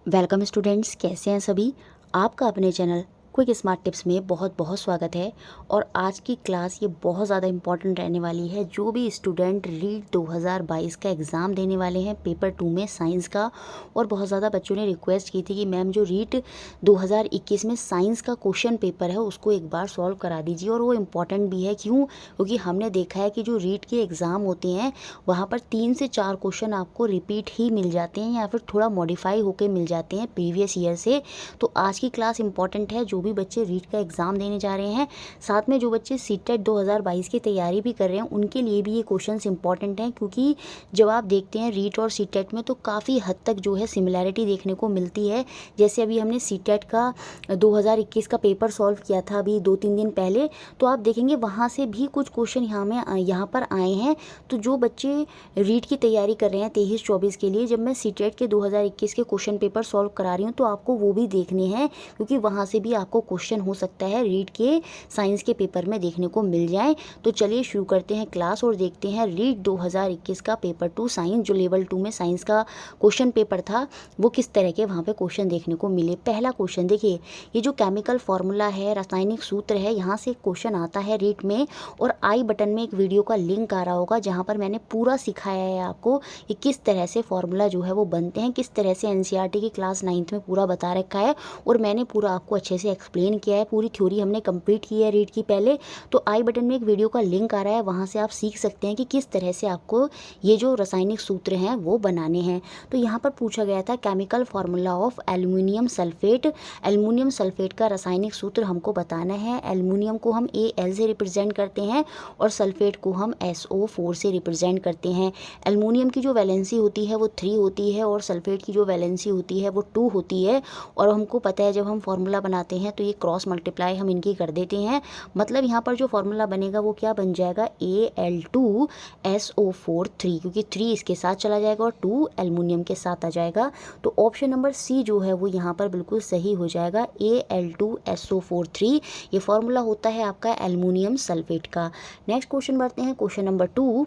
Welcome students, कैसे हैं सभी। आपका अपने चैनल क्विक स्मार्ट टिप्स में बहुत बहुत स्वागत है। और आज की क्लास ये बहुत ज़्यादा इम्पॉर्टेंट रहने वाली है। जो भी स्टूडेंट रीट 2022 का एग्ज़ाम देने वाले हैं पेपर 2 में साइंस का, और बहुत ज़्यादा बच्चों ने रिक्वेस्ट की थी कि मैम जो रीट 2021 में साइंस का क्वेश्चन पेपर है उसको एक बार सॉल्व करा दीजिए। और वो इम्पॉर्टेंट भी है, क्यों? क्योंकि हमने देखा है कि जो रीट के एग्ज़ाम होते हैं वहाँ पर 3 से 4 क्वेश्चन आपको रिपीट ही मिल जाते हैं या फिर थोड़ा मॉडिफाई होकर मिल जाते हैं प्रीवियस ईयर से। तो आज की क्लास इंपॉर्टेंट है। जो भी बच्चे रीट का एग्ज़ाम देने जा रहे हैं, साथ में जो बच्चे सीटेट 2022 की तैयारी भी कर रहे हैं, उनके लिए भी ये क्वेश्चंस इंपॉर्टेंट हैं। क्योंकि जब आप देखते हैं रीट और सीटेट में तो काफ़ी हद तक जो है सिमिलैरिटी देखने को मिलती है। जैसे अभी हमने सीटेट का 2021 का पेपर सॉल्व किया था अभी 2-3 दिन पहले, तो आप देखेंगे वहाँ से भी कुछ क्वेश्चन यहाँ पर आए हैं। तो जो बच्चे रीट की तैयारी कर रहे हैं 23-24 के लिए, जब मैं सीटेट के 2021 के क्वेश्चन पेपर सॉल्व करा रही हूँ तो आपको वो भी देखने हैं, क्योंकि वहाँ से भी आपको क्वेश्चन हो सकता है रीट के साइंस के पेपर में देखने को मिल जाए। तो चलिए शुरू करते हैं क्लास और देखते हैं रीट 2021 का पेपर 2 साइंस, जो लेवल 2 में साइंस का क्वेश्चन पेपर था, वो किस तरह के वहाँ पे क्वेश्चन देखने को मिले। पहला क्वेश्चन देखिए, ये जो केमिकल फॉर्मूला है, रासायनिक सूत्र है, यहाँ से क्वेश्चन आता है रीट में। और आई बटन में एक वीडियो का लिंक आ रहा होगा जहाँ पर मैंने पूरा सिखाया है आपको कि किस तरह से फॉर्मूला जो है वो बनते हैं, किस तरह से एनसीईआरटी की क्लास 9th में पूरा बता रखा है। और मैंने पूरा आपको अच्छे से एक्सप्लेन किया है, पूरी थ्योरी हमने कंप्लीट की है रीट की पहले। तो आई बटन में एक वीडियो का लिंक आ रहा है, वहाँ से आप सीख सकते हैं कि किस तरह से आपको ये जो रासायनिक सूत्र हैं वो बनाने हैं। तो यहाँ पर पूछा गया था chemical formula of aluminium sulphate. Aluminium sulphate का रासायनिक सूत्र हमको बताना है। एल्युमिनियम को हम Al से रिप्रेजेंट करते हैं और सल्फेट को हम SO4 से रिप्रेजेंट करते हैं। एल्युमिनियम की जो वैलेंसी होती है वो 3 होती है और सल्फेट की जो वैलेंसी होती है वो 2 होती है। और हमको पता है जब हम फार्मूला बनाते हैं तो ये क्रॉस मल्टीप्लाई हम इनकी कर देते हैं। मतलब यहाँ पर जो फार्मूला बनेगा वो क्या बन जाएगा, Al2SO4 3, क्योंकि 3 इसके साथ चला जाएगा और 2 एल्युमिनियम के साथ आ जाएगा। तो ऑप्शन नंबर सी जो है वो यहाँ पर बिल्कुल सही हो जाएगा, Al2SO4 3। ये फार्मूला होता है आपका एल्युमिनियम सल्फेट का। नेक्स्ट क्वेश्चन बढ़ते हैं, क्वेश्चन नंबर 2।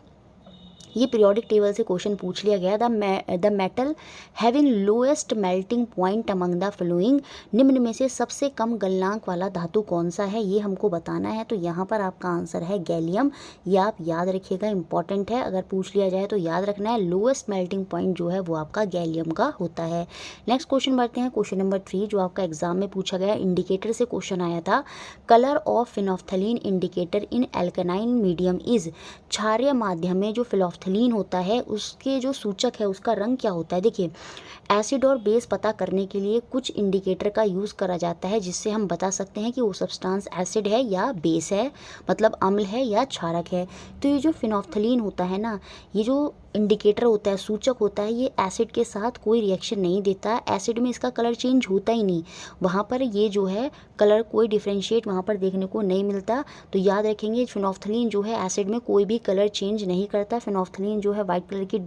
ये पीरियोडिक टेबल से क्वेश्चन पूछ लिया गया, the metal having lowest melting point among the flowing, निम्न में से सबसे कम गलनांक वाला धातु कौन सा है, ये हमको बताना है। तो यहाँ पर आपका आंसर है गैलियम। ये आप याद रखिएगा, इंपॉर्टेंट है, अगर पूछ लिया जाए तो याद रखना है। लोएस्ट मेल्टिंग पॉइंट जो है वो आपका गैलियम का होता है। नेक्स्ट क्वेश्चन बढ़ते हैं, क्वेश्चन नंबर 3, जो आपका एग्जाम में पूछा गया, इंडिकेटर से क्वेश्चन आया था। Colour of phenolphthalein indicator in एल्कनाइन मीडियम इज, क्षारीय माध्यम में जो फिनोफ्थलीन होता है उसके जो सूचक है उसका रंग क्या होता है। देखिए, एसिड और बेस पता करने के लिए कुछ इंडिकेटर का यूज़ करा जाता है जिससे हम बता सकते हैं कि वो सब्सटेंस एसिड है या बेस है, मतलब अम्ल है या क्षारक है। तो ये जो फिनोफ्थलीन होता है ना, ये जो इंडिकेटर होता है, सूचक होता है, ये एसिड के साथ कोई रिएक्शन नहीं देता। एसिड में इसका कलर चेंज होता ही नहीं, वहाँ पर ये जो है कलर कोई डिफ्रेंशिएट वहाँ पर देखने को नहीं मिलता। तो याद रखेंगे, फिनोफ्थलीन जो है एसिड में कोई भी कलर चेंज नहीं करता। फिनोफ्थलीन जो है वाइट कलर की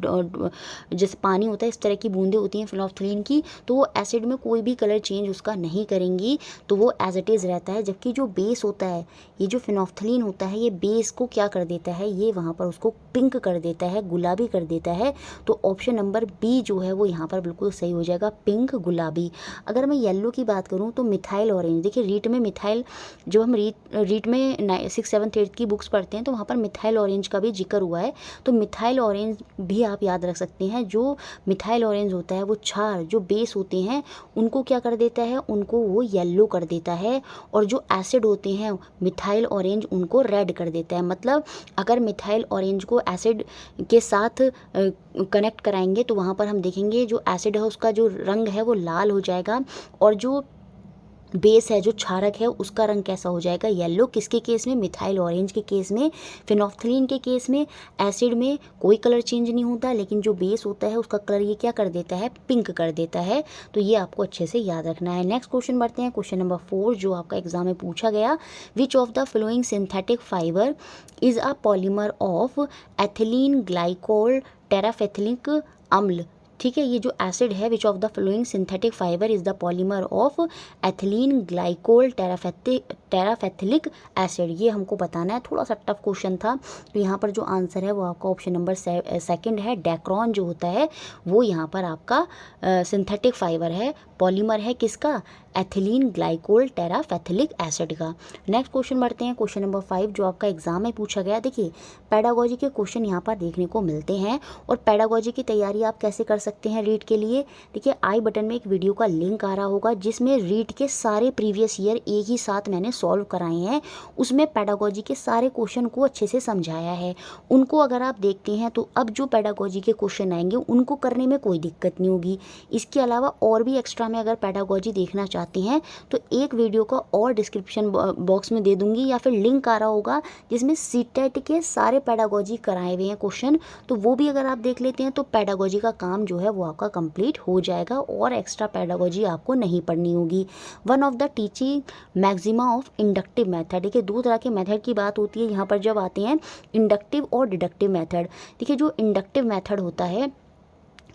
जैसे पानी होता है इस तरह की बूंदें होती हैं फिनोफ्थलीन की, तो वो एसिड में कोई भी कलर चेंज उसका नहीं करेंगी, तो वो एज इट इज़ रहता है। जबकि जो बेस होता है, ये जो फिनोफ्थलीन होता है, ये बेस को क्या कर देता है, ये वहाँ पर उसको पिंक कर देता है, गुलाबी कर देता है। तो ऑप्शन नंबर बी जो है वो यहाँ पर बिल्कुल सही हो जाएगा, पिंक गुलाबी। अगर मैं येलो की बात करूँ तो मिथाइल ऑरेंज। देखिए, रीट में मिथाइल, जो हम रीट में 6th 7th 8th की बुक्स पढ़ते हैं तो वहाँ पर मिथाइल ऑरेंज का भी जिक्र हुआ है। तो मिथाइल ऑरेंज भी आप याद रख सकते हैं। जो मिथाइल ऑरेंज होता है वो क्षार जो बेस होते हैं उनको क्या कर देता है, उनको वो येलो कर देता है। और जो एसिड होते हैं मिथाइल ऑरेंज उनको रेड कर देता है। मतलब अगर मिथाइल ऑरेंज को एसिड के साथ कनेक्ट कराएंगे तो वहाँ पर हम देखेंगे जो एसिड है उसका जो रंग है वो लाल हो जाएगा, और जो बेस है जो क्षारक है उसका रंग कैसा हो जाएगा, येलो। किसके केस में, मिथाइल ऑरेंज के केस में। फिनोफ्थलीन के केस में एसिड में कोई कलर चेंज नहीं होता, लेकिन जो बेस होता है उसका कलर ये क्या कर देता है, पिंक कर देता है। तो ये आपको अच्छे से याद रखना है। नेक्स्ट क्वेश्चन बढ़ते हैं, क्वेश्चन नंबर 4, जो आपका एग्जाम में पूछा गया, which of the following synthetic fibre is a polymer of ethylene glycol terephthalic अम्ल ठीक है, ये जो एसिड है, which of the following synthetic fibre is the polymer of ethylene glycol terephthalic acid, ये हमको बताना है। थोड़ा सा टफ क्वेश्चन था, तो यहाँ पर जो आंसर है वो आपका ऑप्शन नंबर सेकंड है। डेक्रॉन जो होता है वो यहाँ पर आपका सिंथेटिक फाइबर है, पॉलीमर है किसका, एथिलीन ग्लाइकोल टेराफेथिलिक एसिड का। नेक्स्ट क्वेश्चन बढ़ते हैं, क्वेश्चन नंबर 5 जो आपका एग्जाम में पूछा गया। देखिए पेडागोजी के क्वेश्चन यहाँ पर देखने को मिलते हैं, और पेडागोजी की तैयारी आप कैसे कर सकते हैं रीट के लिए। देखिए आई बटन में एक वीडियो का लिंक आ रहा होगा जिसमें रीट के सारे प्रीवियस ईयर एक ही साथ मैंने सॉल्व कराए हैं, उसमें पेडागोजी के सारे क्वेश्चन को अच्छे से समझाया है। उनको अगर आप देखते हैं तो अब जो पेडागोजी के क्वेश्चन आएंगे उनको करने में कोई दिक्कत नहीं होगी। इसके अलावा और भी एक्स्ट्रा में अगर पेडागोजी देखना चाहते हैं तो एक वीडियो का और डिस्क्रिप्शन बॉक्स में दे दूंगी, या फिर लिंक आ रहा होगा जिसमें सीटेट के सारे पेडागोजी कराए हुए हैं क्वेश्चन, तो वो भी अगर आप देख लेते हैं तो पेडागोजी का काम जो है वो आपका कंप्लीट हो जाएगा और एक्स्ट्रा पेडागोजी आपको नहीं पढ़नी होगी। One of the teaching maxima of inductive method, देखिए दो तरह के मेथड की बात होती है यहाँ पर जब आते हैं, इंडक्टिव और डिडक्टिव मेथड। देखिए जो इंडक्टिव मेथड होता है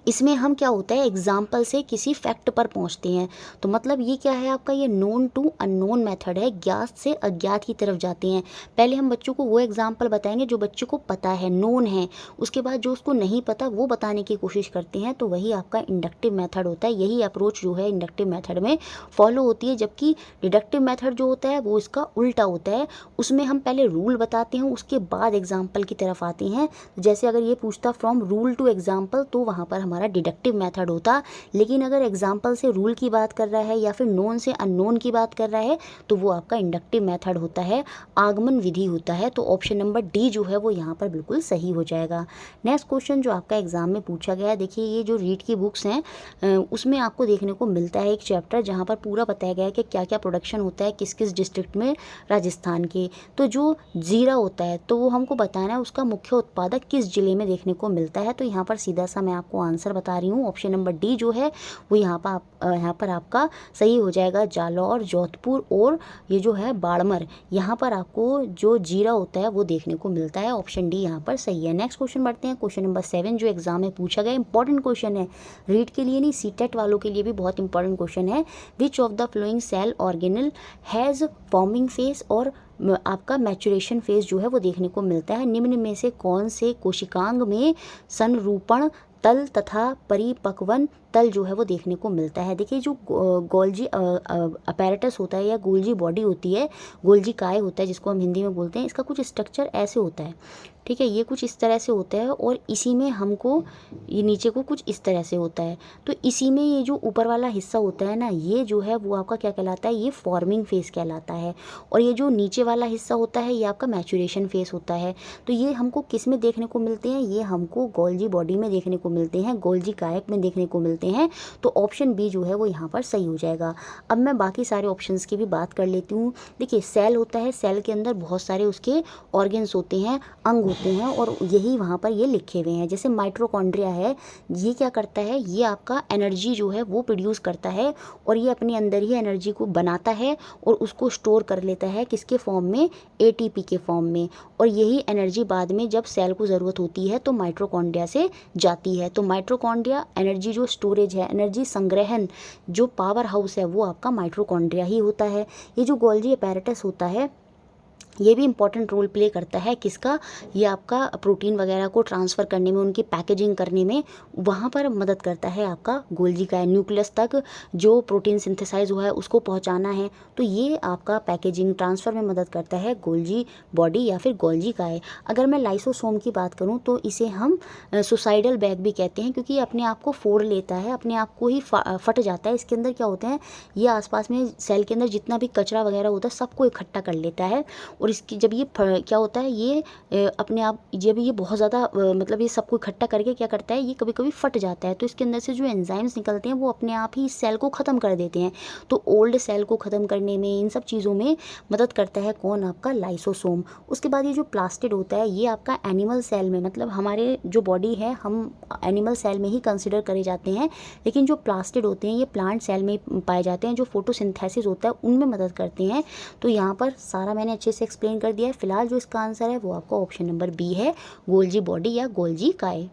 इसमें हम क्या होता है एग्जाम्पल से किसी फैक्ट पर पहुंचते हैं। तो मतलब ये क्या है आपका, ये नोन टू अननोन मेथड है, ज्ञात से अज्ञात की तरफ जाते हैं। पहले हम बच्चों को वो एग्जाम्पल बताएंगे जो बच्चों को पता है, नोन है, उसके बाद जो उसको नहीं पता वो बताने की कोशिश करते हैं, तो वही आपका इंडक्टिव मेथड होता है। यही अप्रोच जो है इंडक्टिव मेथड में फॉलो होती है, जबकि डिडक्टिव मेथड जो होता है वो इसका उल्टा होता है। उसमें हम पहले रूल बताते हैं, उसके बाद एग्जाम्पल की तरफ आते हैं। जैसे अगर ये पूछता फ्रॉम रूल टू एग्जाम्पल तो वहाँ पर हमारा डिडक्टिव मेथड होता, लेकिन अगर एग्जाम्पल से रूल की बात कर रहा है या फिर नोन से अननोन की बात कर रहा है तो वो आपका इंडक्टिव मेथड होता है, आगमन विधि होता है। तो ऑप्शन नंबर डी जो है वो यहाँ पर बिल्कुल सही हो जाएगा। नेक्स्ट क्वेश्चन जो आपका एग्जाम में पूछा गया है, देखिए ये जो रीट की बुक्स हैं उसमें आपको देखने को मिलता है एक चैप्टर जहाँ पर पूरा बताया गया है कि क्या क्या प्रोडक्शन होता है किस किस डिस्ट्रिक्ट में राजस्थान के। तो जो जीरा होता है तो वो हमको बताना है उसका मुख्य उत्पादक किस जिले में देखने को मिलता है। तो यहाँ पर सीधा सा मैं आपको आंसर बता रही हूँ, ऑप्शन नंबर डी जो है वो यहाँ पर आपका सही हो जाएगा। जालौर, जोधपुर और ये जो है बाड़मेर, यहाँ पर आपको जो जीरा होता है वो देखने को मिलता है। ऑप्शन डी यहाँ पर सही है। नेक्स्ट क्वेश्चन बढ़ते हैं, क्वेश्चन नंबर 7 जो एग्जाम में पूछा गया, इंपॉर्टेंट क्वेश्चन है, रीड के लिए नहीं सीटेट वालों के लिए भी बहुत इंपॉर्टेंट क्वेश्चन है। Which of the following cell organelle has forming face और आपका मैचुरेशन फेज जो है वो देखने को मिलता है। निम्न में से कौन से कोशिकांग में संरूपण तल तथा परिपक्वन तल जो है वो देखने को मिलता है। देखिए जो गोल्जी अपैरेटस होता है या गोल्जी बॉडी होती है, गोल्जी काय होता है जिसको हम हिंदी में बोलते हैं, इसका कुछ स्ट्रक्चर ऐसे होता है, ठीक है, ये कुछ इस तरह से होता है और इसी में हमको ये नीचे को कुछ इस तरह से होता है। तो इसी में ये जो ऊपर वाला हिस्सा होता है ना, ये जो है वो आपका क्या कहलाता है, ये फॉर्मिंग फेस कहलाता है, और ये जो नीचे वाला हिस्सा होता है ये आपका मैचुरेशन फेस होता है। तो ये हमको किस में देखने को मिलते हैं, ये हमको गोल्जी बॉडी में देखने को मिलते हैं, गोल्जी कायक में देखने को मिलते हैं। तो ऑप्शन बी जो है वो यहाँ पर सही हो जाएगा। अब मैं बाकी सारे ऑप्शंस की भी बात कर लेती हूँ। देखिए सेल होता है, सेल के अंदर बहुत सारे उसके ऑर्गन्स होते हैं, अंग होते हैं, और यही वहाँ पर ये लिखे हुए हैं। जैसे माइटोकॉन्ड्रिया है, ये क्या करता है, ये आपका एनर्जी जो है वो प्रोड्यूस करता है और ये अपने अंदर ही एनर्जी को बनाता है और उसको स्टोर कर लेता है किसके फॉर्म में, एटीपी के फॉर्म में, और यही एनर्जी बाद में जब सेल को ज़रूरत होती है तो माइटोकॉन्ड्रिया से जाती है। तो माइटोकॉन्ड्रिया एनर्जी जो स्टोरेज है, एनर्जी संग्रहण जो पावर हाउस है वो आपका माइटोकॉन्ड्रिया ही होता है। ये जो गोल्जी अपैरेटस होता है ये भी इंपॉर्टेंट रोल प्ले करता है किसका, ये आपका प्रोटीन वगैरह को ट्रांसफ़र करने में, उनकी पैकेजिंग करने में, वहाँ पर मदद करता है आपका गोल्जी काय। न्यूक्लियस तक जो प्रोटीन सिंथेसाइज हुआ है उसको पहुँचाना है, तो ये आपका पैकेजिंग ट्रांसफ़र में मदद करता है गोल्जी बॉडी या फिर गोल्जी काय। अगर मैं लाइसोसोम की बात करूँ तो इसे हम सुसाइडल बैग भी कहते हैं, क्योंकि ये अपने आप को फोड़ लेता है, अपने आप को ही फट जाता है। इसके अंदर क्या होते हैं, ये आसपास में सेल के अंदर जितना भी कचरा वगैरह होता है सबको इकट्ठा कर लेता है, और इसकी जब ये क्या होता है, ये अपने आप जब ये बहुत ज़्यादा मतलब ये सबको इकट्ठा करके क्या करता है, ये कभी कभी फट जाता है, तो इसके अंदर से जो एंजाइम्स निकलते हैं वो अपने आप ही इस सेल को ख़त्म कर देते हैं। तो ओल्ड सेल को ख़त्म करने में, इन सब चीज़ों में मदद करता है कौन, आपका लाइसोसोम। उसके बाद ये जो प्लास्टिड होता है ये आपका एनिमल सेल में, मतलब हमारे जो बॉडी है हम एनिमल सेल में ही कंसिडर करे जाते हैं, लेकिन जो प्लास्टिड होते हैं ये प्लांट सेल में पाए जाते हैं, जो फोटोसिंथेसिस होता है उनमें मदद करते हैं। तो यहाँ पर सारा मैंने अच्छे से एक्सप्लेन कर दिया है। फिलहाल जो इसका आंसर है वो आपका ऑप्शन नंबर बी है, गोल्जी बॉडी या गोल्जी काय।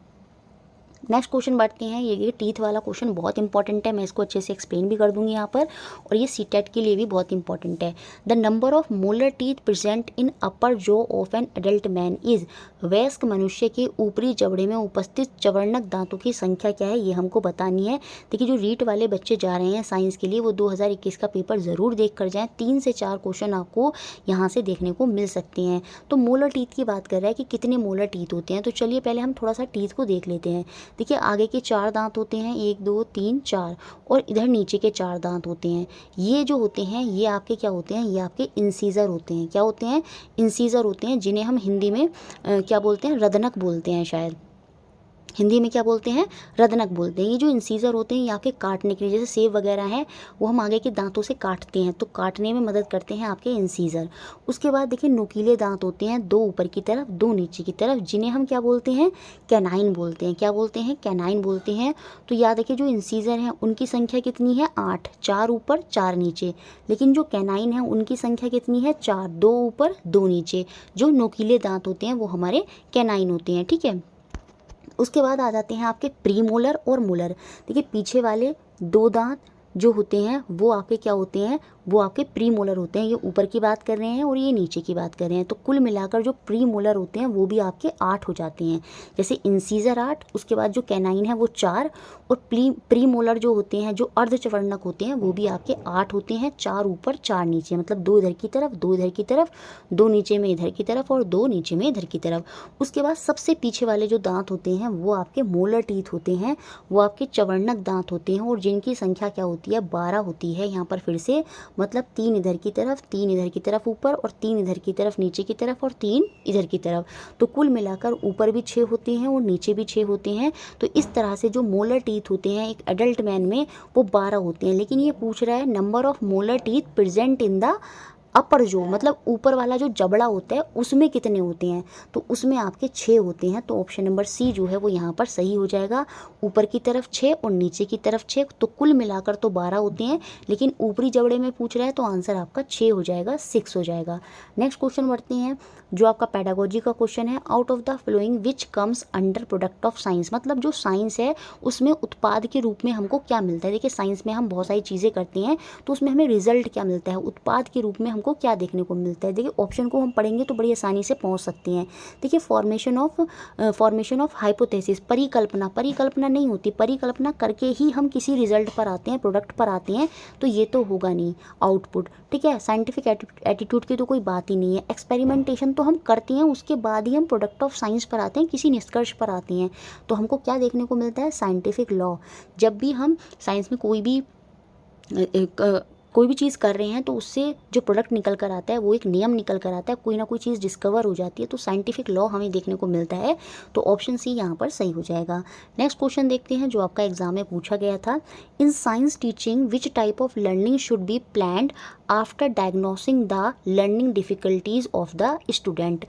नेक्स्ट क्वेश्चन बढ़ते हैं। ये टीथ वाला क्वेश्चन बहुत इंपॉर्टेंट है, मैं इसको अच्छे से एक्सप्लेन भी कर दूंगी यहाँ पर, और ये सीटेट के लिए भी बहुत इंपॉर्टेंट है। The number of molar teeth present in upper jaw of an adult man is, वयस्क मनुष्य के ऊपरी जबड़े में उपस्थित चवर्णक दांतों की संख्या क्या है, ये हमको बतानी है। देखिए जो रीट वाले बच्चे जा रहे हैं साइंस के लिए वो 2021 का पेपर ज़रूर देख कर जाएँ, 3 से 4 क्वेश्चन आपको यहाँ से देखने को मिल सकते हैं। तो मोलर टीथ की बात कर रहा है कि कितने मोलर टीथ होते हैं, तो चलिए पहले हम थोड़ा सा टीथ को देख लेते हैं। देखिए आगे के 4 दांत होते हैं, 1 2 3 4, और इधर नीचे के 4 दांत होते हैं। ये जो होते हैं ये आपके क्या होते हैं, ये आपके इंसीजर होते हैं। क्या होते हैं, इंसीजर होते हैं, जिन्हें हम हिंदी में क्या बोलते हैं, रदनक बोलते हैं, शायद हिंदी में क्या बोलते हैं, रदनक बोलते हैं। ये जो इंसीजर होते हैं ये आपके काटने के लिए, जैसे सेब वगैरह है वो हम आगे के दांतों से काटते हैं, तो काटने में मदद करते हैं आपके इंसीजर। उसके बाद देखिए नुकीले दांत होते हैं, 2 ऊपर की तरफ 2 नीचे की तरफ, जिन्हें हम क्या बोलते हैं, कैनाइन बोलते हैं। क्या बोलते हैं, कैनाइन बोलते हैं। तो याद रखिए जो इंसीजर हैं उनकी संख्या कितनी है, 8, 4 ऊपर 4 नीचे, लेकिन जो कैनाइन है उनकी संख्या कितनी है, 4, 2 ऊपर 2 नीचे। जो नुकीले दांत होते हैं वो हमारे कैनाइन होते हैं, ठीक है। उसके बाद आ जाते हैं आपके प्रीमोलर और मोलर। देखिए पीछे वाले 2 दांत जो होते हैं वो आपके क्या होते हैं, वो आपके प्रीमोलर होते हैं। ये ऊपर की बात कर रहे हैं और ये नीचे की बात कर रहे हैं, तो कुल मिलाकर जो प्रीमोलर होते हैं वो भी आपके 8 हो जाते हैं। जैसे इंसीजर 8, उसके बाद जो कैनाइन है वो 4, और प्रीमोलर जो होते हैं, जो अर्धचवर्णक होते हैं वो भी आपके 8 होते हैं, 4 ऊपर 4 नीचे, मतलब 2 इधर की तरफ 2 इधर की तरफ, 2 नीचे में इधर की तरफ और 2 नीचे में इधर की तरफ। उसके बाद सबसे पीछे वाले जो दांत होते हैं वो आपके मोलर टीथ होते हैं, वो आपके चवर्णक दांत होते हैं, और जिनकी संख्या क्या होती है, 12 होती है। यहाँ पर फिर से मतलब 3 इधर की तरफ 3 इधर की तरफ ऊपर, और 3 इधर की तरफ नीचे की तरफ, और 3 इधर की तरफ। तो कुल मिलाकर ऊपर भी 6 होते हैं और नीचे भी 6 होते हैं। तो इस तरह से जो मोलर टीथ होते हैं एक एडल्ट मैन में वो 12 होते हैं। लेकिन ये पूछ रहा है number of molar teeth present in the upper जो, मतलब ऊपर वाला जो जबड़ा होता है उसमें कितने होते हैं, तो उसमें आपके 6 होते हैं। तो ऑप्शन नंबर सी जो है वो यहाँ पर सही हो जाएगा। ऊपर की तरफ 6 और नीचे की तरफ 6, तो कुल मिलाकर तो 12 होते हैं, लेकिन ऊपरी जबड़े में पूछ रहा है तो आंसर आपका 6 हो जाएगा, 6 हो जाएगा। नेक्स्ट क्वेश्चन बढ़ते हैं जो आपका पेडागोजी का क्वेश्चन है। Out of the flowing which comes under product of science, मतलब जो साइंस है उसमें उत्पाद के रूप में हमको क्या मिलता है। देखिए साइंस में हम बहुत सारी चीज़ें करते हैं तो उसमें हमें रिजल्ट क्या मिलता है, उत्पाद के रूप में हमको क्या देखने को मिलता है। देखिए ऑप्शन को हम पढ़ेंगे तो बड़ी आसानी से पहुंच सकते हैं। देखिए फॉर्मेशन ऑफ हाइपोथेसिस, परिकल्पना नहीं होती, परिकल्पना करके ही हम किसी रिजल्ट पर आते हैं, प्रोडक्ट पर आते हैं, तो ये तो होगा नहीं आउटपुट, ठीक है। साइंटिफिक एटीट्यूड की तो कोई बात ही नहीं है। एक्सपेरिमेंटेशन तो हम करते हैं, उसके बाद ही हम प्रोडक्ट ऑफ साइंस पर आते हैं, किसी निष्कर्ष पर आते हैं। तो हमको क्या देखने को मिलता है, साइंटिफिक लॉ। जब भी हम साइंस में कोई भी चीज़ कर रहे हैं तो उससे जो प्रोडक्ट निकल कर आता है वो एक नियम निकल कर आता है, कोई ना कोई चीज़ डिस्कवर हो जाती है, तो साइंटिफिक लॉ हमें देखने को मिलता है। तो ऑप्शन सी यहाँ पर सही हो जाएगा। नेक्स्ट क्वेश्चन देखते हैं जो आपका एग्जाम में पूछा गया था। In science teaching which type of learning should be planned after diagnosing the learning difficulties of the student.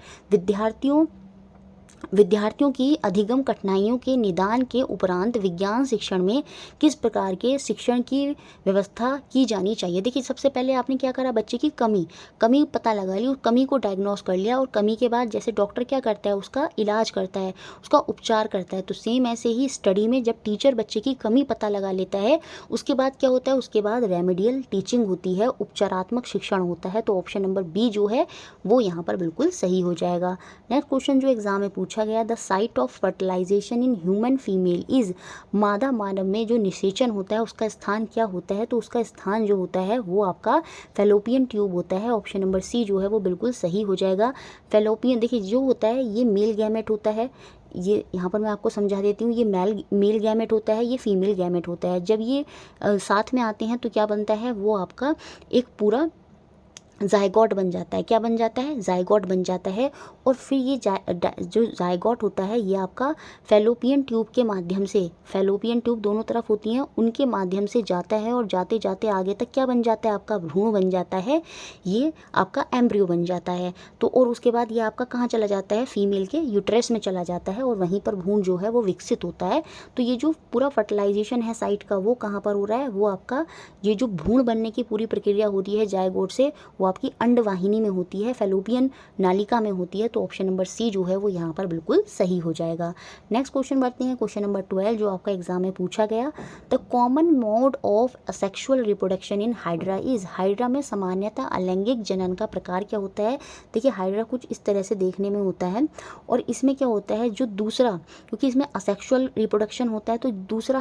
विद्यार्थियों की अधिगम कठिनाइयों के निदान के उपरांत विज्ञान शिक्षण में किस प्रकार के शिक्षण की व्यवस्था की जानी चाहिए। देखिए सबसे पहले आपने क्या करा, बच्चे की कमी पता लगा ली, उस कमी को डायग्नोस कर लिया, और कमी के बाद जैसे डॉक्टर क्या करता है, उसका इलाज करता है, उसका उपचार करता है। तो सेम ऐसे ही स्टडी में जब टीचर बच्चे की कमी पता लगा लेता है, उसके बाद क्या होता है, उसके बाद रेमेडियल टीचिंग होती है, उपचारात्मक शिक्षण होता है। तो ऑप्शन नंबर बी जो है वो यहाँ पर बिल्कुल सही हो जाएगा। नेक्स्ट क्वेश्चन जो एग्जाम में पूछा गया, the site of fertilization in human female is, मादा मानव में जो निषेचन होता है उसका स्थान क्या होता है, तो उसका स्थान जो होता है वो आपका फैलोपियन ट्यूब होता है। ऑप्शन नंबर सी जो है वो बिल्कुल सही हो जाएगा। फैलोपियन देखिए जो होता है ये मेल गैमेट होता है, ये यहाँ पर मैं आपको समझा देती हूँ, ये मेल गैमेट होता है, ये फीमेल गैमेट होता है। जब ये साथ में आते हैं तो क्या बनता है, वो आपका एक पूरा जायगॉट बन जाता है। क्या बन जाता है, जायगॉट बन जाता है। और फिर ये जो जायगॉट होता है ये आपका फैलोपियन ट्यूब के माध्यम से, फैलोपियन ट्यूब दोनों तरफ होती हैं, उनके माध्यम से जाता है, और जाते जाते आगे तक क्या बन जाता है, आपका भ्रूण बन जाता है, ये आपका एम्ब्रियो बन जाता है। तो और उसके बाद ये आपका कहाँ चला जाता है, फीमेल के यूट्रस में चला जाता है, और वहीं पर भ्रूण जो है वो विकसित होता है। तो ये जो पूरा फर्टिलाइजेशन है साइट का वो कहाँ पर हो रहा है, वो आपका ये जो भ्रूण बनने की पूरी प्रक्रिया हो रही है जायगोट से, वो आपकी अंडवाहिनी में होती है, फैलोपियन नालिका में होती है। तो ऑप्शन नंबर सी जो है वो यहाँ पर बिल्कुल सही हो जाएगा। नेक्स्ट क्वेश्चन बढ़ते हैं, क्वेश्चन नंबर 12 जो आपका एग्जाम में पूछा गया, the common mode of sexual reproduction in hydra is. Hydra में सामान्यतः अलैंगिक जनन का प्रकार क्या होता है। देखिए हाइड्रा कुछ इस तरह से देखने में होता है, और इसमें क्या होता है जो दूसरा, क्योंकि इसमें असेक्सुअल रिप्रोडक्शन होता है, तो दूसरा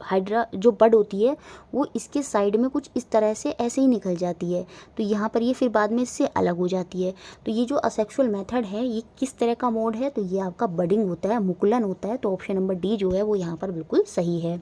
हाइड्रा जो बड होती है वो इसके साइड में कुछ इस तरह से ऐसे ही निकल जाती है, तो यहाँ पर ये फिर बाद में इससे अलग हो जाती है। तो ये जो असेक्सुअल मेथड है ये किस तरह का मोड है, तो ये आपका बडिंग होता है, मुकुलन होता है। तो ऑप्शन नंबर डी जो है वो यहाँ पर बिल्कुल सही है।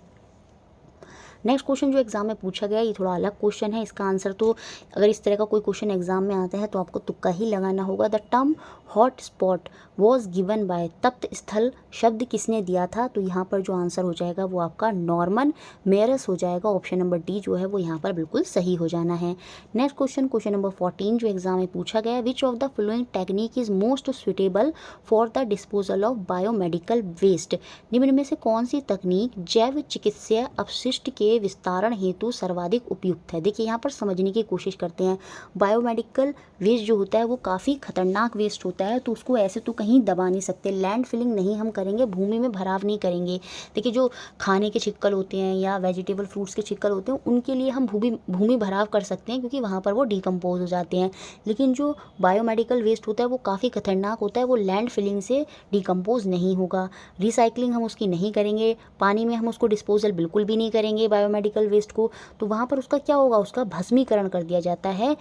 नेक्स्ट क्वेश्चन जो एग्जाम में पूछा गया ये थोड़ा अलग क्वेश्चन है, इसका आंसर तो अगर इस तरह का कोई क्वेश्चन एग्जाम में आता है तो आपको तुक्का ही लगाना होगा। The term hot spot was given by, तप्त स्थल शब्द किसने दिया था, तो यहाँ पर जो आंसर हो जाएगा वो आपका नॉर्मन मेयरस हो जाएगा। ऑप्शन नंबर डी जो है वो यहाँ पर बिल्कुल सही हो जाना है। नेक्स्ट क्वेश्चन, क्वेश्चन नंबर 14 जो एग्जाम में पूछा गया, which of the following technique is most suitable for the disposal of biomedical waste. निम्न में से कौन सी तकनीक जैव चिकित्सीय अपशिष्ट के विस्तारण हेतु सर्वाधिक उपयुक्त है। देखिए यहाँ पर समझने की कोशिश करते हैं, बायोमेडिकल वेस्ट जो होता है वो काफ़ी खतरनाक वेस्ट होता है, तो उसको ऐसे तो कहीं दबा नहीं सकते, लैंड फिलिंग नहीं हम करेंगे, भूमि में भराव नहीं करेंगे। देखिए जो खाने के छिक्कल होते हैं या वेजिटेबल फ्रूट्स के छिक्कल होते हैं उनके लिए हम भूमि भराव कर सकते हैं क्योंकि वहाँ पर वो डिकम्पोज हो जाते हैं, लेकिन जो बायोमेडिकल वेस्ट होता है वो काफ़ी खतरनाक होता है, वो लैंड फिलिंग से डिकम्पोज नहीं होगा, रिसाइकलिंग हम उसकी नहीं करेंगे, पानी में हम उसको डिस्पोजल बिल्कुल भी नहीं करेंगे बायोमेडिकल वेस्ट को, तो वहाँ पर उसका क्या होगा, उसका भस्मीकरण कर दिया जाता है,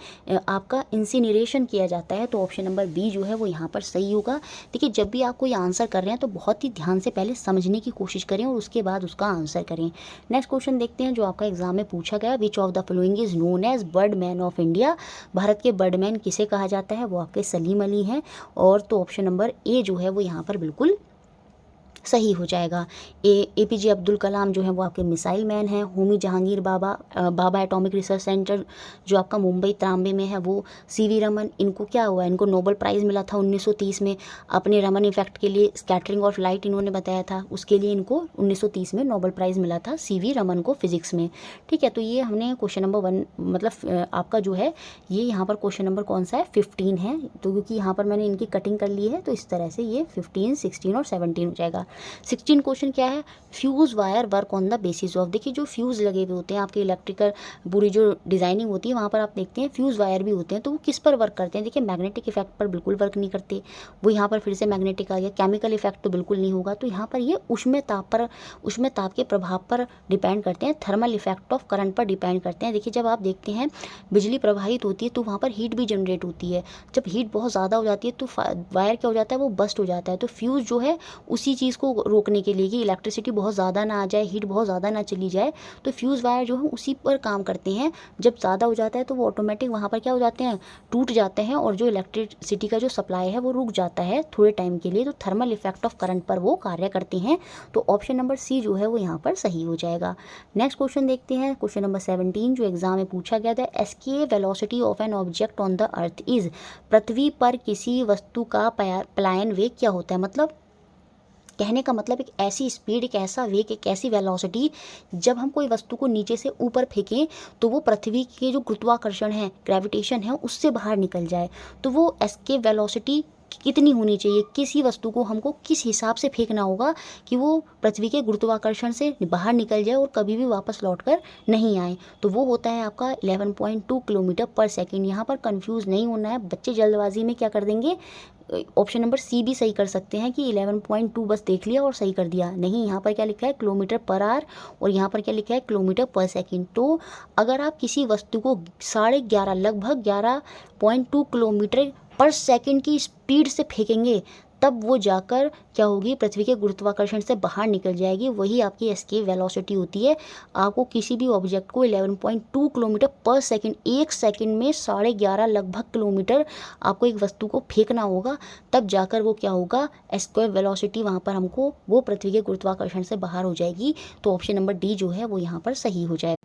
आपका इंसिनरेशन किया जाता है। तो ऑप्शन नंबर बी जो है वो यहाँ पर सही होगा। देखिए जब भी आप कोई आंसर कर रहे हैं तो बहुत ही ध्यान से पहले समझने की कोशिश करें और उसके बाद उसका आंसर करें। नेक्स्ट क्वेश्चन देखते हैं जो आपका एग्जाम में पूछा गया, which of the following is known as birdman of India. Bharat के बर्डमैन किसे कहा जाता है, वो आपके सलीम अली हैं। और तो ऑप्शन नंबर ए जो है वो यहाँ पर बिल्कुल सही हो जाएगा। APJ अब्दुल कलाम जो है वो आपके मिसाइल मैन हैं। Homi Jehangir Bhabha atomic research centre जो आपका मुंबई त्रांबे में है वो CV रमन, इनको क्या हुआ, इनको नोबेल प्राइज़ मिला था 1930 में अपने रमन इफेक्ट के लिए, स्कैटरिंग ऑफ लाइट इन्होंने बताया था, उसके लिए इनको 1930 में नोबेल प्राइज़ मिला था CV रमन को फिजिक्स में। ठीक है, तो ये हमने क्वेश्चन नंबर 1 मतलब आपका जो है ये यहाँ पर क्वेश्चन नंबर कौन सा है 15 है, तो क्योंकि यहाँ पर मैंने इनकी कटिंग कर ली है तो इस तरह से ये 15, 16 और 17 हो जाएगा। 16 क्वेश्चन क्या है, fuse wire work on the basis of. देखिए जो फ्यूज़ लगे हुए होते हैं आपके इलेक्ट्रिकल पूरी जो डिज़ाइनिंग होती है वहाँ पर आप देखते हैं फ्यूज़ वायर भी होते हैं, तो वो किस पर वर्क करते हैं। देखिए मैग्नेटिक इफेक्ट पर बिल्कुल वर्क नहीं करते, वो यहाँ पर फिर से मैग्नेटिक आ गया, केमिकल इफेक्ट तो बिल्कुल नहीं होगा, तो यहाँ पर ये उष्मे ताप के प्रभाव पर डिपेंड करते हैं, थर्मल इफेक्ट ऑफ करंट पर डिपेंड करते हैं। देखिए जब आप देखते हैं बिजली प्रवाहित होती है तो वहाँ पर हीट भी जनरेट होती है, जब हीट बहुत ज़्यादा हो जाती है तो वायर क्या हो जाता है, वो बस्ट हो जाता है। तो फ्यूज़ जो है उसी चीज़ को रोकने के लिए कि इलेक्ट्रिसिटी बहुत ज़्यादा ना आ जाए, हीट बहुत ज़्यादा ना चली जाए, तो फ्यूज़ वायर जो है उसी पर काम करते हैं। जब ज़्यादा हो जाता है तो वो ऑटोमेटिक वहाँ पर क्या हो जाते हैं, टूट जाते हैं और जो इलेक्ट्रिसिटी का जो सप्लाई है वो रुक जाता है थोड़े टाइम के लिए, तो थर्मल इफेक्ट ऑफ करंट पर वो कार्य करते हैं। तो ऑप्शन नंबर सी जो है वो यहाँ पर सही हो जाएगा। नेक्स्ट क्वेश्चन देखते हैं, क्वेश्चन नंबर 17 जो एग्जाम में पूछा गया था, escape velocity of an object on the earth is. पृथ्वी पर किसी वस्तु का पलायन वेग क्या होता है, मतलब कहने का मतलब एक ऐसी स्पीड, एक ऐसा वेग, एक ऐसी वेलोसिटी जब हम कोई वस्तु को नीचे से ऊपर फेंकें तो वो पृथ्वी के जो गुरुत्वाकर्षण है, ग्रेविटेशन है, उससे बाहर निकल जाए। तो वो एस्केप वेलोसिटी कितनी होनी चाहिए, किसी वस्तु को हमको किस हिसाब से फेंकना होगा कि वो पृथ्वी के गुरुत्वाकर्षण से बाहर निकल जाए और कभी भी वापस लौटकर नहीं आए, तो वो होता है आपका 11.2 किलोमीटर पर सेकेंड। यहाँ पर कंफ्यूज नहीं होना है, बच्चे जल्दबाजी में क्या कर देंगे, ऑप्शन नंबर सी भी सही कर सकते हैं कि 11.2 बस देख लिया और सही कर दिया, नहीं यहाँ पर क्या लिखा है किलोमीटर पर आवर और यहाँ पर क्या लिखा है किलोमीटर पर सेकेंड। तो अगर आप किसी वस्तु को 11.5 लगभग 11.2 किलोमीटर पर सेकेंड की स्पीड से फेंकेंगे तब वो जाकर क्या होगी, पृथ्वी के गुरुत्वाकर्षण से बाहर निकल जाएगी, वही आपकी एस्केप वेलोसिटी होती है। आपको किसी भी ऑब्जेक्ट को 11.2 किलोमीटर पर सेकंड, एक सेकंड में 11.5 लगभग किलोमीटर आपको एक वस्तु को फेंकना होगा, तब जाकर वो क्या होगा, एस्केप वेलोसिटी वहाँ पर हमको वो पृथ्वी के गुरुत्वाकर्षण से बाहर हो जाएगी। तो ऑप्शन नंबर डी जो है वो यहाँ पर सही हो जाएगा।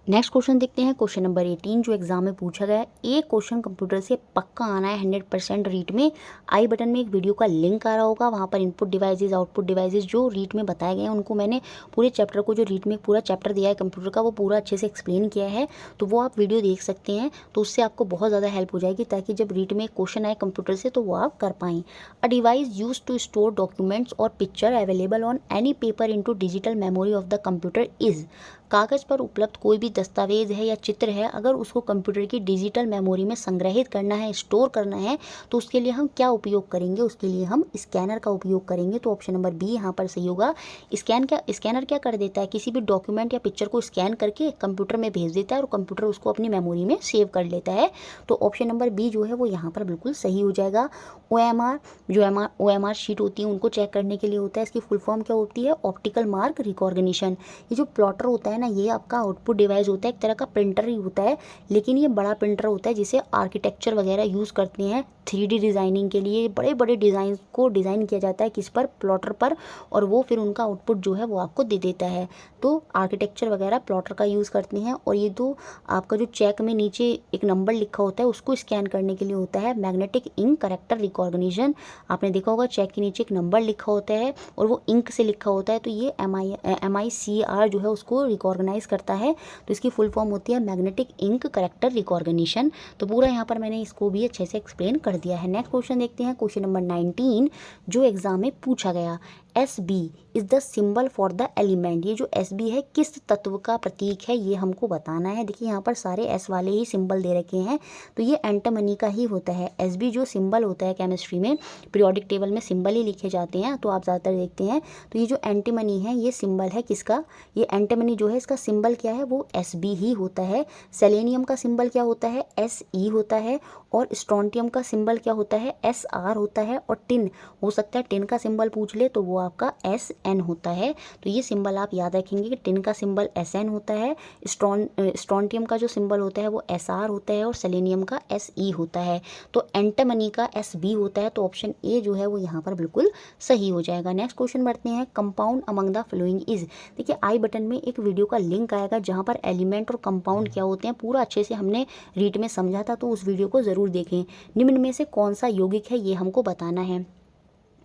नेक्स्ट क्वेश्चन देखते हैं, क्वेश्चन नंबर 18 जो एग्जाम में पूछा गया है। एक क्वेश्चन कंप्यूटर से पक्का आना है 100% रीट में। आई बटन में एक वीडियो का लिंक आ रहा होगा, वहाँ पर इनपुट डिवाइसेस आउटपुट डिवाइसेस जो रीट में बताए गए हैं उनको मैंने पूरे चैप्टर को, जो रीट में पूरा चैप्टर दिया है कंप्यूटर का, वो पूरा अच्छे से एक्सप्लेन किया है, तो वो आप वीडियो देख सकते हैं। तो उससे आपको बहुत ज़्यादा हेल्प हो जाएगी, ताकि जब रीट में क्वेश्चन आए कंप्यूटर से तो वो आप कर पाएँ। A device use to store documents और picture available on any paper into digital memory of the computer is. कागज़ पर उपलब्ध कोई भी दस्तावेज है या चित्र है, अगर उसको कंप्यूटर की डिजिटल मेमोरी में संग्रहित करना है, स्टोर करना है, तो उसके लिए हम क्या उपयोग करेंगे? उसके लिए हम स्कैनर का उपयोग करेंगे। तो ऑप्शन नंबर बी यहाँ पर सही होगा। स्कैनर क्या कर देता है, किसी भी डॉक्यूमेंट या पिक्चर को स्कैन करके कंप्यूटर में भेज देता है और कंप्यूटर उसको अपनी मेमोरी में सेव कर लेता है। तो ऑप्शन नंबर बी जो है वो यहाँ पर बिल्कुल सही हो जाएगा। OMR शीट होती है उनको चेक करने के लिए होता है। इसकी फुल फॉर्म क्या होती है? Optical mark recognition. ये जो प्लॉटर होता है ना, ये आपका आउटपुट डिवाइस होता है, एक तरह का प्रिंटर ही होता है, लेकिन ये बड़ा प्रिंटर होता है जिसे आर्किटेक्चर वगैरह यूज़ करते हैं 3D डिज़ाइनिंग के लिए। बड़े बड़े डिज़ाइन को डिज़ाइन किया जाता है किस पर? प्लॉटर पर, और वो फिर उनका आउटपुट जो है वो आपको दे देता है। तो आर्किटेक्चर वगैरह प्लॉटर का यूज़ करते हैं। और ये तो आपका जो चेक में नीचे एक नंबर लिखा होता है उसको स्कैन करने के लिए होता है मैग्नेटिक इंक करेक्टर रिकॉग्निशन। आपने देखा होगा चेक के नीचे एक नंबर लिखा होता है और वो इंक से लिखा होता है, तो ये MICR जो है उसको रिकॉग्नाइज करता है। तो इसकी फुल फॉर्म होती है मैग्नेटिक इंक करेक्टर रिकॉग्निशन। तो पूरा यहाँ पर मैंने इसको भी अच्छे से एक्सप्लेन कर दिया है। नेक्स्ट क्वेश्चन देखते हैं, क्वेश्चन नंबर 19 जो एग्जाम में पूछा गया। SB is the symbol for the element. ये जो SB है किस तत्व का प्रतीक है, ये हमको बताना है। देखिए यहाँ पर सारे S वाले ही सिंबल दे रखे हैं, तो ये एंटीमनी का ही होता है। SB जो सिंबल होता है केमिस्ट्री में, पीरियोडिक टेबल में सिंबल ही लिखे जाते हैं, तो आप ज़्यादातर देखते हैं। तो ये जो एंटीमनी है ये सिंबल है किसका? ये एंटीमनी जो है इसका सिंबल क्या है? वो SB ही होता है। सेलेनियम का सिंबल क्या होता है? SE होता है। और स्ट्रोंटियम का सिंबल क्या होता है? SR होता है। और टिन हो सकता है, टिन का सिंबल पूछ ले तो वो आपका SN होता है। तो ये सिंबल आप याद रखेंगे कि टिन का सिंबल SN होता है, स्ट्रोंटियम का जो सिंबल होता है वो SR होता है और सेलेनियम का SE होता है। तो एंटीमनी का SB होता है। तो ऑप्शन ए जो है वो यहाँ पर बिल्कुल सही हो जाएगा। नेक्स्ट क्वेश्चन बढ़ते हैं, compound among the following is. देखिए आई बटन में एक वीडियो का लिंक आएगा जहाँ पर एलिमेंट और कंपाउंड क्या होते हैं पूरा अच्छे से हमने रीड में समझा था, तो उस वीडियो को ज़रूर देखें। निम्न में से कौन सा यौगिक है ये हमको बताना है।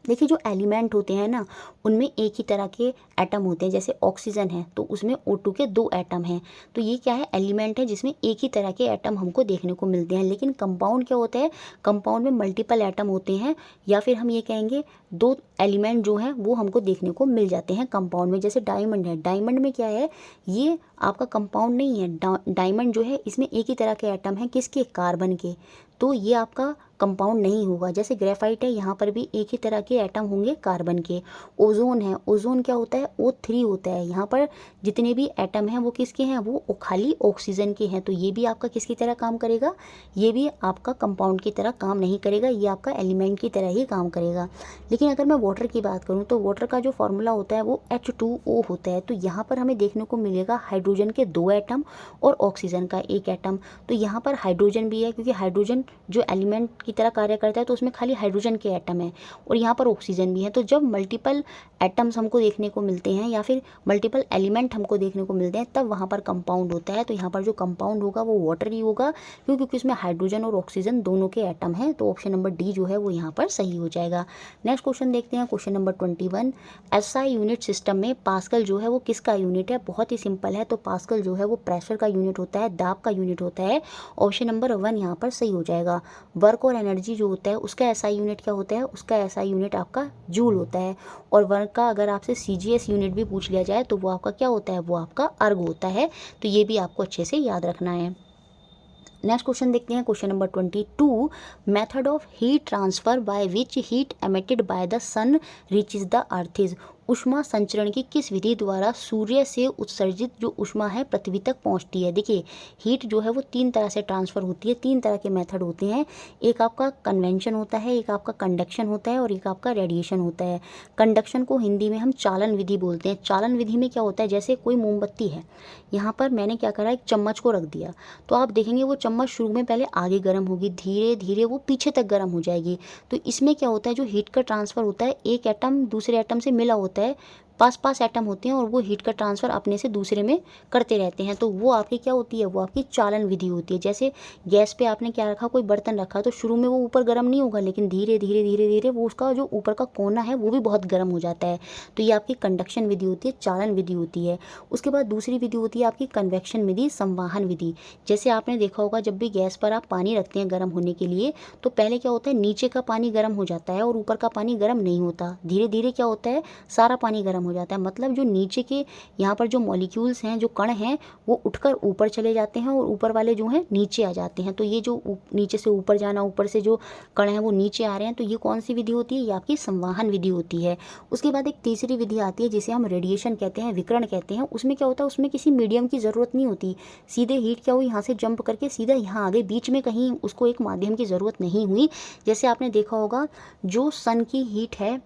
देखिए जो एलिमेंट होते हैं ना, उनमें एक ही तरह के एटम होते हैं। जैसे ऑक्सीजन है तो उसमें O2 के 2 एटम हैं, तो ये क्या है? एलिमेंट है जिसमें एक ही तरह के एटम हमको देखने को मिलते हैं। लेकिन कंपाउंड क्या होता है? कंपाउंड में मल्टीपल एटम होते हैं, या फिर हम ये कहेंगे 2 एलिमेंट जो हैं वो हमको देखने को मिल जाते हैं कंपाउंड में। जैसे डायमंड है, डायमंड में क्या है? ये आपका कंपाउंड नहीं है। डायमंड जो है इसमें एक ही तरह के एटम हैं, किसके? कार्बन के, तो ये आपका कंपाउंड नहीं होगा। जैसे ग्रेफाइट है, यहाँ पर भी एक ही तरह के एटम होंगे कार्बन के। ओजोन है, ओजोन क्या होता है? O3 होता है। यहाँ पर जितने भी एटम हैं वो किसके हैं? वो खाली ऑक्सीजन के हैं। तो ये भी आपका किसकी तरह काम करेगा? ये भी आपका कंपाउंड की तरह काम नहीं करेगा, ये आपका एलिमेंट की तरह ही काम करेगा। लेकिन अगर मैं वाटर की बात करूँ तो वाटर का जो फॉर्मूला होता है वो H2O होता है। तो यहाँ पर हमें देखने को मिलेगा हाइड्रोजन के 2 एटम और ऑक्सीजन का 1 एटम। तो यहाँ पर हाइड्रोजन भी है, क्योंकि हाइड्रोजन जो एलिमेंट की तरह कार्य करता है तो उसमें खाली हाइड्रोजन के एटम है, और यहाँ पर ऑक्सीजन भी है। तो जब मल्टीपल एटम्स हमको देखने को मिलते हैं या फिर मल्टीपल एलिमेंट हमको देखने को मिलते हैं, तब वहाँ पर कंपाउंड होता है। तो यहाँ पर जो कंपाउंड होगा वो वाटर ही होगा, क्योंकि उसमें हाइड्रोजन और ऑक्सीजन दोनों के एटम हैं। तो ऑप्शन नंबर डी जो है वो यहाँ पर सही हो जाएगा। नेक्स्ट क्वेश्चन देखते हैं, question number 21। SI unit system में पास्कल जो है वो किसका यूनिट है? बहुत ही सिंपल है। तो पास्कल जो है वो प्रेशर का यूनिट होता है, दाब का यूनिट होता है। ऑप्शन नंबर 1 यहाँ पर सही हो जाएगा। वर्क और एनर्जी जो होता है उसका SI यूनिट क्या होता है? उसका SI यूनिट आपका जूल होता है। और वर्क का अगर आपसे CGS यूनिट भी पूछ लिया जाए तो वो आपका क्या होता है? वो आपका अर्ग होता है। तो ये भी आपको अच्छे से याद रखना है। नेक्स्ट क्वेश्चन देखते हैं, question number 22। Method of heat transfer by which heat emitted by the sun reaches the earth is. ऊष्मा संचरण की किस विधि द्वारा सूर्य से उत्सर्जित जो ऊष्मा है पृथ्वी तक पहुंचती है? देखिए हीट जो है वो 3 तरह से ट्रांसफ़र होती है, 3 तरह के मेथड होते हैं। एक आपका कन्वेंशन होता है, एक आपका कंडक्शन होता है और एक आपका रेडिएशन होता है। कंडक्शन को हिंदी में हम चालन विधि बोलते हैं। चालन विधि में क्या होता है? जैसे कोई मोमबत्ती है, यहाँ पर मैंने क्या करा, एक चम्मच को रख दिया, तो आप देखेंगे वो चम्मच शुरू में पहले आगे गर्म होगी, धीरे धीरे वो पीछे तक गर्म हो जाएगी। तो इसमें क्या होता है? जो हीट का ट्रांसफ़र होता है, एक एटम दूसरे एटम से मिला होता है, पास एटम होते हैं और वो हीट का ट्रांसफ़र अपने से दूसरे में करते रहते हैं। तो वो आपकी क्या होती है, वो आपकी चालन विधि होती है। जैसे गैस पे आपने क्या रखा, कोई बर्तन रखा, तो शुरू में वो ऊपर गर्म नहीं होगा, लेकिन धीरे धीरे धीरे धीरे वो उसका जो ऊपर का कोना है वो भी बहुत गर्म हो जाता है। तो ये आपकी कंडक्शन विधि होती है, चालन विधि होती है। उसके बाद दूसरी विधि होती है आपकी कन्वेक्शन विधि, संवाहन विधि। जैसे आपने देखा होगा जब भी गैस पर आप पानी रखते हैं गर्म होने के लिए, तो पहले क्या होता है, नीचे का पानी गर्म हो जाता है और ऊपर का पानी गर्म नहीं होता। धीरे धीरे क्या होता है, सारा पानी गर्म हो जाता है। मतलब जो नीचे के यहाँ पर जो मॉलिक्यूल्स हैं, जो कण हैं, वो उठकर ऊपर चले जाते हैं और ऊपर वाले जो हैं नीचे आ जाते हैं। तो ये जो नीचे से ऊपर जाना, ऊपर से जो कण हैं वो नीचे आ रहे हैं, तो ये कौन सी विधि होती है, ये आपकी संवाहन विधि होती है। उसके बाद एक तीसरी विधि आती है जिसे हम रेडिएशन कहते हैं, विकिरण कहते हैं। उसमें क्या होता है, उसमें किसी मीडियम की ज़रूरत नहीं होती, सीधे हीट क्या हुई, यहाँ से जंप करके सीधा यहाँ आ गए, बीच में कहीं उसको एक माध्यम की ज़रूरत नहीं हुई। जैसे आपने देखा होगा जो सन की हीट है,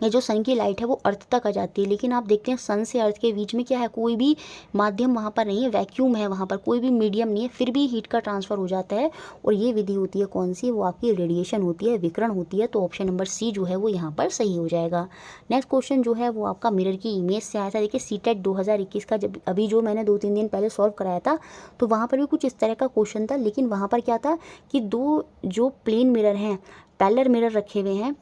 ये जो सन की लाइट है वो अर्थ तक आ जाती है, लेकिन आप देखते हैं सन से अर्थ के बीच में क्या है, कोई भी माध्यम वहाँ पर नहीं है, वैक्यूम है, वहाँ पर कोई भी मीडियम नहीं है, फिर भी हीट का ट्रांसफ़र हो जाता है। और ये विधि होती है कौन सी, वो आपकी रेडिएशन होती है, विकिरण होती है। तो ऑप्शन नंबर सी जो है वो यहाँ पर सही हो जाएगा। नेक्स्ट क्वेश्चन जो है वो आपका मिरर की इमेज से आया था। देखिए सीटेट 2021 का जब अभी जो मैंने 2-3 दिन पहले सॉल्व कराया था, तो वहाँ पर भी कुछ इस तरह का क्वेश्चन था, लेकिन वहाँ पर क्या था कि दो जो प्लेन मिरर हैं, पैरेलल मिरर रखे हुए हैं,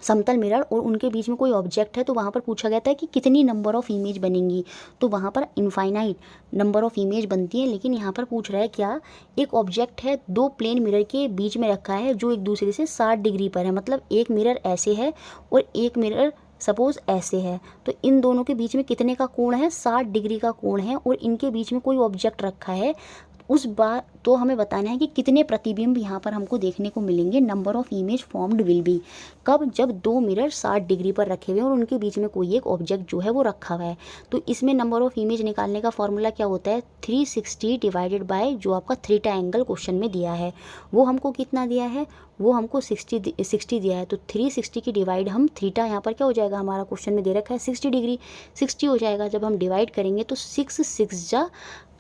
समतल मिरर, और उनके बीच में कोई ऑब्जेक्ट है, तो वहाँ पर पूछा गया था कि कितनी नंबर ऑफ़ इमेज बनेंगी। तो वहाँ पर इनफाइनाइट नंबर ऑफ़ इमेज बनती है, लेकिन यहाँ पर पूछ रहा है क्या, एक ऑब्जेक्ट है दो प्लेन मिरर के बीच में रखा है जो एक दूसरे से 60 डिग्री पर है। मतलब एक मिरर ऐसे है और एक मिरर सपोज़ ऐसे है, तो इन दोनों के बीच में कितने का कोण है, 60 डिग्री का कोण है, और इनके बीच में कोई ऑब्जेक्ट रखा है। उस बार तो हमें बताना है कि कितने प्रतिबिंब यहाँ पर हमको देखने को मिलेंगे। Number of image formed will be, कब, जब दो मिरर 60 डिग्री पर रखे हुए हैं और उनके बीच में कोई एक ऑब्जेक्ट जो है वो रखा हुआ है। तो इसमें नंबर ऑफ़ इमेज निकालने का फॉर्मूला क्या होता है, 360 डिवाइडेड बाय जो आपका थीटा एंगल क्वेश्चन में दिया है, वो हमको कितना दिया है, वो हमको 60 दिया है। तो 360 की डिवाइड हम थीटा, यहाँ पर क्या हो जाएगा, हमारा क्वेश्चन में दे रखा है 60 डिग्री, 60 हो जाएगा। जब हम डिवाइड करेंगे तो 6 जा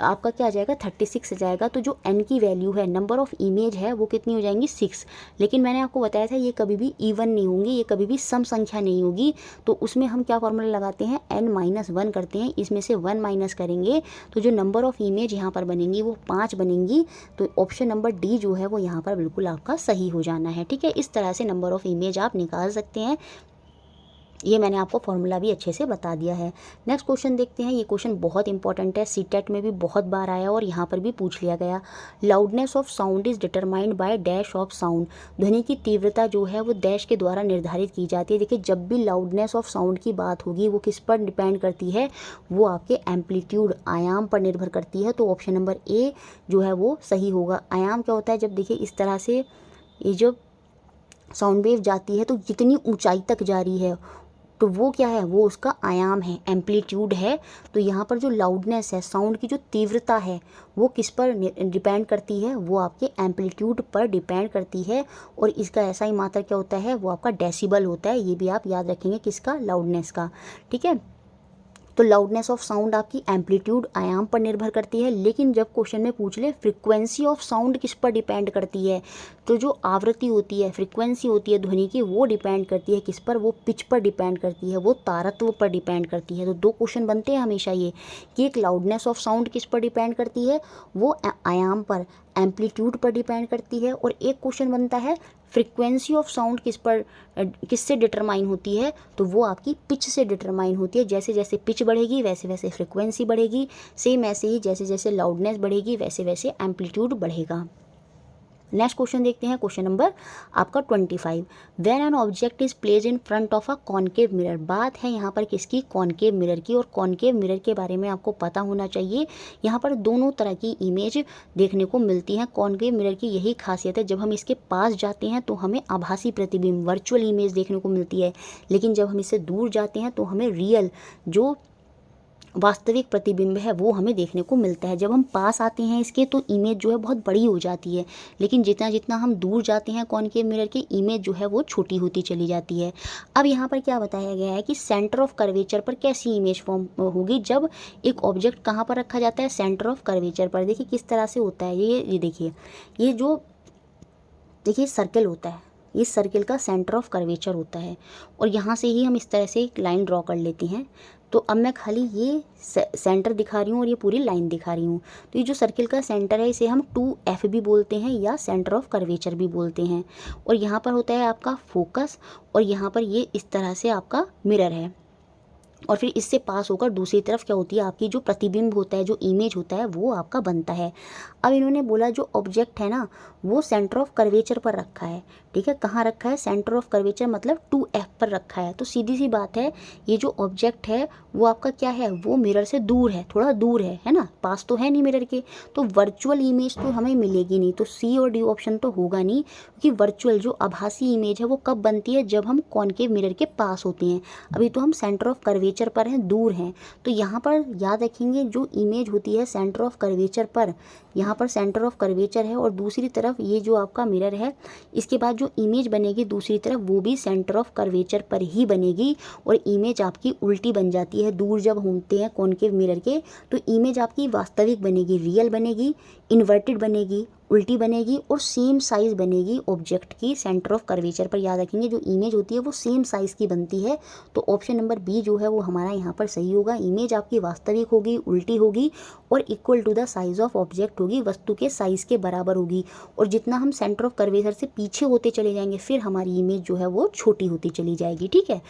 आपका क्या आ जाएगा, 36 आ जाएगा। तो जो n की वैल्यू है, नंबर ऑफ़ इमेज है, वो कितनी हो जाएंगी, 6। लेकिन मैंने आपको बताया था ये कभी भी इवन नहीं होंगी, ये कभी भी सम संख्या नहीं होगी। तो उसमें हम क्या फॉर्मूला लगाते हैं, n-1 करते हैं, इसमें से 1 माइनस करेंगे तो जो नंबर ऑफ़ इमेज यहाँ पर बनेंगी वो 5 बनेंगी। तो ऑप्शन नंबर डी जो है वो यहाँ पर बिल्कुल आपका सही हो जाना है। ठीक है, इस तरह से नंबर ऑफ़ इमेज आप निकाल सकते हैं। ये मैंने आपको फॉर्मूला भी अच्छे से बता दिया है। नेक्स्ट क्वेश्चन देखते हैं। ये क्वेश्चन बहुत इंपॉर्टेंट है, सीटेट में भी बहुत बार आया और यहाँ पर भी पूछ लिया गया। Loudness of sound is determined by dash of sound. ध्वनि की तीव्रता जो है वो डैश के द्वारा निर्धारित की जाती है। देखिए जब भी लाउडनेस ऑफ साउंड की बात होगी वो किस पर डिपेंड करती है, वो आपके एम्पलीट्यूड, आयाम पर निर्भर करती है। तो ऑप्शन नंबर ए जो है वो सही होगा। आयाम क्या होता है, जब देखिए इस तरह से ये जो साउंड वेव जाती है तो जितनी ऊंचाई तक जा रही है तो वो क्या है, वो उसका आयाम है, एम्पलीट्यूड है। तो यहाँ पर जो लाउडनेस है, साउंड की जो तीव्रता है, वो किस पर डिपेंड करती है, वो आपके एम्पलीट्यूड पर डिपेंड करती है। और इसका ऐसा ही मात्रा क्या होता है, वो आपका डेसिबल होता है। ये भी आप याद रखेंगे, किसका, लाउडनेस का। ठीक है, तो लाउडनेस ऑफ साउंड आपकी एम्पलीट्यूड, आयाम पर निर्भर करती है। लेकिन जब क्वेश्चन में पूछ ले फ्रीक्वेंसी ऑफ साउंड किस पर डिपेंड करती है, तो जो आवृत्ति होती है, फ्रीक्वेंसी होती है ध्वनि की, वो डिपेंड करती है किस पर, वो पिच पर डिपेंड करती है, वो तारत्व पर डिपेंड करती है। तो दो क्वेश्चन बनते हैं हमेशा ये कि एक लाउडनेस ऑफ साउंड किस पर डिपेंड करती है, वो आयाम पर, एम्पलीट्यूड पर डिपेंड करती है। और एक क्वेश्चन बनता है फ्रीक्वेंसी ऑफ साउंड किससे डिटरमाइन होती है, तो वो आपकी पिच से डिटरमाइन होती है। जैसे जैसे पिच बढ़ेगी वैसे वैसे फ्रीक्वेंसी बढ़ेगी, सेम ऐसे ही जैसे जैसे लाउडनेस बढ़ेगी वैसे वैसे एम्पलीट्यूड बढ़ेगा। नेक्स्ट क्वेश्चन देखते हैं, क्वेश्चन नंबर आपका 25। When an object is place in front of a concave mirror. बात है यहाँ पर किसकी, कॉनकेव मिरर की। और कॉनकेव मिरर के बारे में आपको पता होना चाहिए, यहाँ पर दोनों तरह की इमेज देखने को मिलती हैं। कॉनकेव मिरर की यही खासियत है, जब हम इसके पास जाते हैं तो हमें आभासी प्रतिबिंब, वर्चुअल इमेज देखने को मिलती है, लेकिन जब हम इससे दूर जाते हैं तो हमें रियल, जो वास्तविक प्रतिबिंब है, वो हमें देखने को मिलता है। जब हम पास आते हैं इसके तो इमेज जो है बहुत बड़ी हो जाती है, लेकिन जितना जितना हम दूर जाते हैं कॉनकेव मिरर की, इमेज जो है वो छोटी होती चली जाती है। अब यहाँ पर क्या बताया गया है कि सेंटर ऑफ कर्वेचर पर कैसी इमेज फॉर्म होगी, जब एक ऑब्जेक्ट कहाँ पर रखा जाता है, सेंटर ऑफ कर्वेचर पर। देखिए किस तरह से होता है ये देखिए, ये जो देखिए सर्कल होता है, इस सर्किल का सेंटर ऑफ कर्वेचर होता है। और यहाँ से ही हम इस तरह से एक लाइन ड्रॉ कर लेते हैं। तो अब मैं खाली ये सेंटर दिखा रही हूँ और ये पूरी लाइन दिखा रही हूँ। तो ये जो सर्किल का सेंटर है इसे हम 2F भी बोलते हैं या सेंटर ऑफ कर्वेचर भी बोलते हैं। और यहाँ पर होता है आपका फोकस, और यहाँ पर ये इस तरह से आपका मिरर है। और फिर इससे पास होकर दूसरी तरफ क्या होती है, आपकी जो प्रतिबिंब होता है, जो इमेज होता है, वो आपका बनता है। अब इन्होंने बोला जो ऑब्जेक्ट है ना वो सेंटर ऑफ कर्वेचर पर रखा है। ठीक है, कहाँ रखा है, सेंटर ऑफ कर्वेचर मतलब 2F पर रखा है। तो सीधी सी बात है, ये जो ऑब्जेक्ट है वो आपका क्या है, वो मिरर से दूर है, थोड़ा दूर है ना, पास तो है नहीं मिरर के। तो वर्चुअल इमेज तो हमें मिलेगी नहीं, तो सी और डी ऑप्शन तो होगा नहीं, क्योंकि वर्चुअल जो आभासी इमेज है वो कब बनती है, जब हम कॉनकेव मिरर के पास होते हैं। अभी तो हम सेंटर ऑफ कर्वेचर पर हैं, दूर हैं। तो यहाँ पर याद रखेंगे जो इमेज होती है सेंटर ऑफ कर्वेचर पर, यहाँ पर सेंटर ऑफ कर्वेचर है और दूसरी तरफ ये जो आपका मिरर है, इसके बाद जो इमेज बनेगी दूसरी तरफ वो भी सेंटर ऑफ कर्वेचर पर ही बनेगी। और इमेज आपकी उल्टी बन जाती है, दूर जब होते हैं कॉनकेव मिरर के तो इमेज आपकी वास्तविक बनेगी, रियल बनेगी, इन्वर्टेड बनेगी, उल्टी बनेगी और सेम साइज़ बनेगी ऑब्जेक्ट की सेंटर ऑफ कर्वेचर पर। याद रखेंगे जो इमेज होती है वो सेम साइज़ की बनती है। तो ऑप्शन नंबर बी जो है वो हमारा यहाँ पर सही होगा। इमेज आपकी वास्तविक होगी, उल्टी होगी और equal to the size of object होगी, वस्तु के साइज़ के बराबर होगी। और जितना हम सेंटर ऑफ कर्वेचर से पीछे होते चले जाएंगे फिर हमारी इमेज जो है वो छोटी होती चली जाएगी। ठीक है,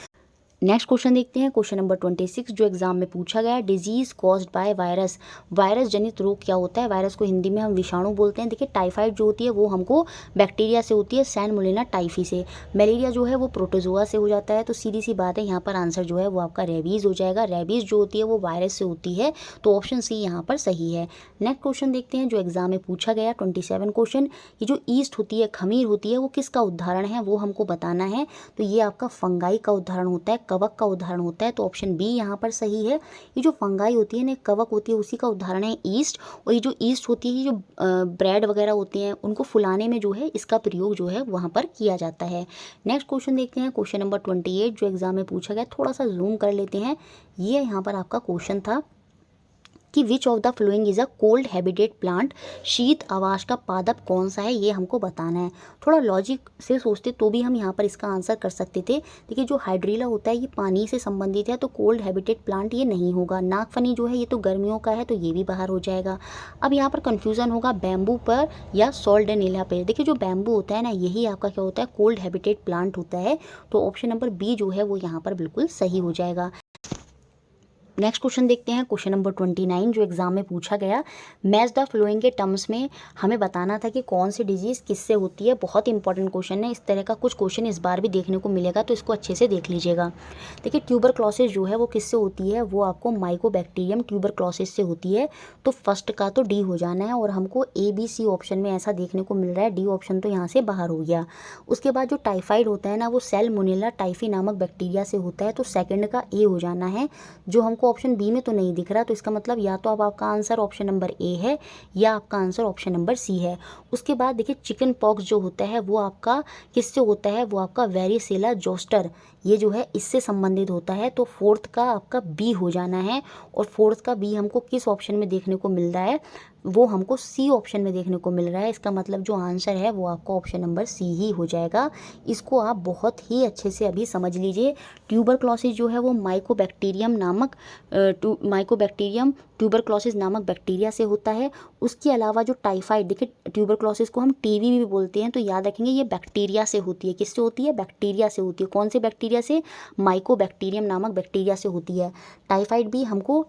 नेक्स्ट क्वेश्चन देखते हैं, क्वेश्चन नंबर 26 जो एग्जाम में पूछा गया है। Disease caused by virus, virus जनित रोग क्या होता है। वायरस को हिंदी में हम विषाणु बोलते हैं। देखिए टाइफाइड जो होती है वो हमको बैक्टीरिया से होती है, सैल्मोनेला टाइफी से। मलेरिया जो है वो प्रोटोजोआ से हो जाता है। तो सीधी सी बात है, यहाँ पर आंसर जो है वो आपका रेबीज़ हो जाएगा। रेबीज़ जो होती है वो वायरस से होती है, तो ऑप्शन सी यहाँ पर सही है। नेक्स्ट क्वेश्चन देखते हैं जो एग्जाम में पूछा गया 27 क्वेश्चन। ये जो ईस्ट होती है, खमीर होती है, वो किसका उदाहरण है वो हमको बताना है। तो ये आपका फंगाई का उदाहरण होता है, कवक का उदाहरण होता है। तो ऑप्शन बी यहाँ पर सही है। ये जो फंगाई होती है ना, कवक होती है, उसी का उदाहरण है ईस्ट। और ये जो ईस्ट होती है, ये जो ब्रेड वगैरह होते हैं उनको फुलाने में जो है इसका प्रयोग जो है वहाँ पर किया जाता है। नेक्स्ट क्वेश्चन देखते हैं, क्वेश्चन नंबर 28 जो एग्जाम में पूछा गया। थोड़ा सा जूम कर लेते हैं। ये यहाँ पर आपका क्वेश्चन था कि विच of the following is a cold habitat plant. शीत आवास का पादप कौन सा है, ये हमको बताना है। थोड़ा लॉजिक से सोचते तो भी हम यहाँ पर इसका आंसर कर सकते थे। देखिए जो हाइड्रीला होता है ये पानी से संबंधित है, तो कोल्ड हैबिटेट प्लांट ये नहीं होगा। नागफनी जो है ये तो गर्मियों का है, तो ये भी बाहर हो जाएगा। अब यहाँ पर कन्फ्यूज़न होगा बैम्बू पर या सॉल्डेनेला पर। देखिए जो बैम्बू होता है ना, यही आपका क्या होता है, कोल्ड हैबिटेट प्लांट होता है। तो ऑप्शन नंबर बी जो है वो यहाँ पर बिल्कुल सही हो जाएगा। नेक्स्ट क्वेश्चन देखते हैं, क्वेश्चन नंबर 29 जो एग्जाम में पूछा गया। मैच द फ्लोइंग के टर्म्स में हमें बताना था कि कौन सी डिजीज़ किससे होती है। बहुत इंपॉर्टेंट क्वेश्चन है, इस तरह का कुछ क्वेश्चन इस बार भी देखने को मिलेगा, तो इसको अच्छे से देख लीजिएगा। देखिए ट्यूबरक्लोसिस जो है वो किससे होती है, वो आपको माइकोबैक्टीरियम ट्यूबरक्लोसिस से होती है। तो फर्स्ट का तो डी हो जाना है, और हमको ABC ऑप्शन में ऐसा देखने को मिल रहा है। डी ऑप्शन तो यहाँ से बाहर हो गया। उसके बाद जो टाइफाइड होता है ना, वो सैल्मोनेला टाइफी नामक बैक्टीरिया से होता है, तो सेकंड का ए हो जाना है। जो हमको ऑप्शन बी में तो नहीं दिख रहा, तो इसका मतलब या तो अब आपका आंसर ऑप्शन नंबर ए है या आपका आंसर ऑप्शन नंबर सी है। उसके बाद देखिए चिकन पॉक्स जो होता है वो आपका किससे होता है, वो आपका वेरिसेला जोस्टर, ये जो है इससे संबंधित होता है। तो फोर्थ का आपका बी हो जाना है। और फोर्थ का बी हमको किस ऑप्शन में देखने को मिल रहा है, वो हमको सी ऑप्शन में देखने को मिल रहा है। इसका मतलब जो आंसर है वो आपका ऑप्शन नंबर सी ही हो जाएगा। इसको आप बहुत ही अच्छे से अभी समझ लीजिए। ट्यूबरक्लोसिस जो है वो माइकोबैक्टीरियम ट्यूबरक्लोसिस नामक बैक्टीरिया से होता है। उसके अलावा जो टाइफाइड, देखिए ट्यूबरक्लोसिस को हम टीबी भी बोलते हैं, तो याद रखेंगे ये बैक्टीरिया से होती है। किससे होती है, बैक्टीरिया से होती है। कौन से बैक्टीरिया से, माइकोबैक्टीरियम नामक बैक्टीरिया से होती है। टाइफाइड भी हमको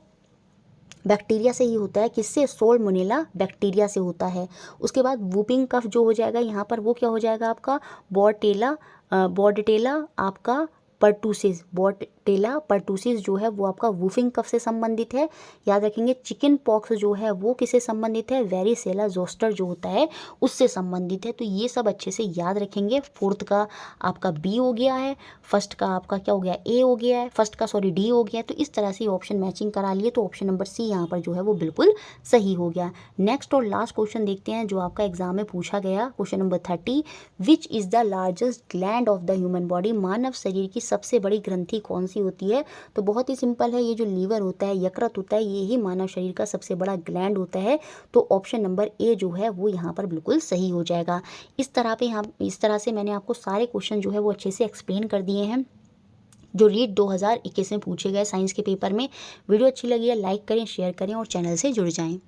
बैक्टीरिया से ही होता है, किससे, सैल्मोनेला बैक्टीरिया से होता है। उसके बाद वूपिंग कफ जो हो जाएगा यहाँ पर, वो क्या हो जाएगा आपका बॉर्डेटेला आपका पर्टूसिस। बॉर्डेटेला पर्टूसिस जो है वो आपका वूफिंग कफ से संबंधित है। याद रखेंगे चिकन पॉक्स जो है वो किससे संबंधित है, वेरिसेला जोस्टर जो होता है उससे संबंधित है। तो ये सब अच्छे से याद रखेंगे। फोर्थ का आपका बी हो गया है, फर्स्ट का आपका क्या हो गया, ए हो गया है, फर्स्ट का सॉरी डी हो गया है। तो इस तरह से ऑप्शन मैचिंग करा लिए, तो ऑप्शन नंबर सी यहाँ पर जो है वो बिल्कुल सही हो गया। नेक्स्ट और लास्ट क्वेश्चन देखते हैं जो आपका एग्जाम में पूछा गया, question number 30। Which is the largest gland of the human body. मानव शरीर की सबसे बड़ी ग्रंथि कौन सी सी होती है? तो बहुत ही सिंपल है, ये जो लीवर होता है, यकृत होता है, ये ही मानव शरीर का सबसे बड़ा ग्लैंड होता है। तो ऑप्शन नंबर ए जो है वो यहाँ पर बिल्कुल सही हो जाएगा। इस तरह से मैंने आपको सारे क्वेश्चन जो है वो अच्छे से एक्सप्लेन कर दिए हैं जो रीट 2021 में पूछे गए साइंस के पेपर में। वीडियो अच्छी लगी है लाइक करें, शेयर करें और चैनल से जुड़ जाएं।